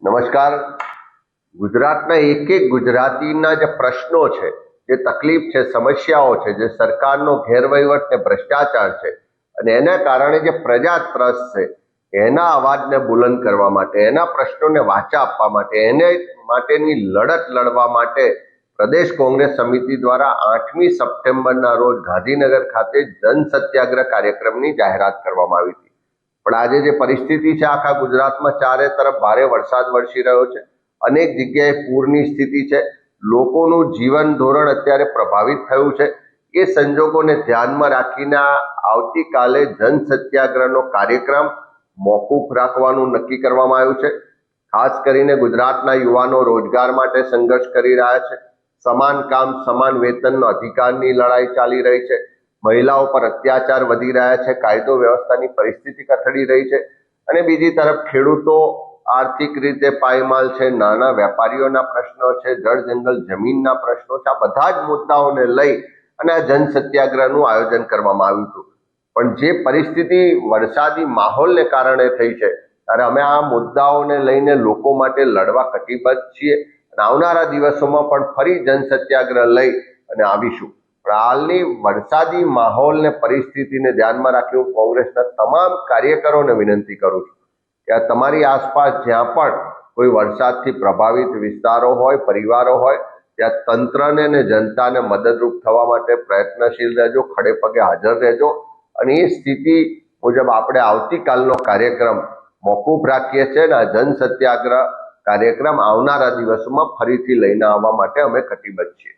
નમસ્કાર. ગુજરાતના એક એક ગુજરાતીના જે પ્રશ્નો છે, જે તકલીફ છે, સમસ્યાઓ છે, જે સરકારનો ગેરવહીવટ ને ભ્રષ્ટાચાર છે અને એના કારણે જે પ્રજા ત્રસ્ત છે એના અવાજને બુલંદ કરવા માટે, એના પ્રશ્નોને વાચા આપવા માટે, એને માટેની લડત લડવા માટે પ્રદેશ કોંગ્રેસ સમિતિ દ્વારા 8મી સપ્ટેમ્બરના રોજ ગાંધીનગર ખાતે જન સત્યાગ્રહ કાર્યક્રમની જાહેરાત કરવામાં આવી હતી. પણ આજે જે પરિસ્થિતિ છે, આખા ગુજરાતમાં ચારે તરફ ભારે વરસાદ વરસી રહ્યો છે, અનેક જગ્યાએ પૂરની સ્થિતિ છે, લોકોનું જીવન ધોરણ અત્યારે પ્રભાવિત થયું છે. એ સંજોગોને ધ્યાનમાં રાખીને આવતીકાલે જન સત્યાગ્રહનો કાર્યક્રમ મોકૂફ રાખવાનું નક્કી કરવામાં આવ્યું છે. ખાસ કરીને ગુજરાતના યુવાનો રોજગાર માટે સંઘર્ષ કરી રહ્યા છે, સમાન કામ સમાન વેતનનો અધિકારની લડાઈ ચાલી રહી છે, મહિલાઓ પર અત્યાચાર વધી રહ્યા છે, કાયદો વ્યવસ્થાની પરિસ્થિતિ કથળી રહી છે અને બીજી તરફ ખેડૂતો આર્થિક રીતે પાયમાલ છે, નાના વેપારીઓના પ્રશ્નો છે, જળ જંગલ જમીનના પ્રશ્નો છે. આ બધા જ મુદ્દાઓને લઈ અને આ જન સત્યાગ્રહનું આયોજન કરવામાં આવ્યું હતું. પણ જે પરિસ્થિતિ વરસાદી માહોલને કારણે થઈ છે, ત્યારે અમે આ મુદ્દાઓને લઈને લોકો માટે લડવા કટિબદ્ધ છીએ અને આવનારા દિવસોમાં પણ ફરી જન સત્યાગ્રહ લઈ અને આવીશું. પણ હાલની વરસાદી માહોલને પરિસ્થિતિને ધ્યાનમાં રાખી હું કોંગ્રેસના તમામ કાર્યકરોને વિનંતી કરું છું કે તમારી આસપાસ જ્યાં પણ કોઈ વરસાદથી પ્રભાવિત વિસ્તારો હોય, પરિવારો હોય, ત્યાં તંત્રને અને જનતાને મદદરૂપ થવા માટે પ્રયત્નશીલ રહેજો, ખડે પગે હાજર રહેજો અને એ સ્થિતિ મુજબ આપણે આવતીકાલનો કાર્યક્રમ મોકૂફ રાખીએ છીએ અને આ જન સત્યાગ્રહ કાર્યક્રમ આવનારા દિવસોમાં ફરીથી લઈને આવવા માટે અમે કટિબદ્ધ છીએ.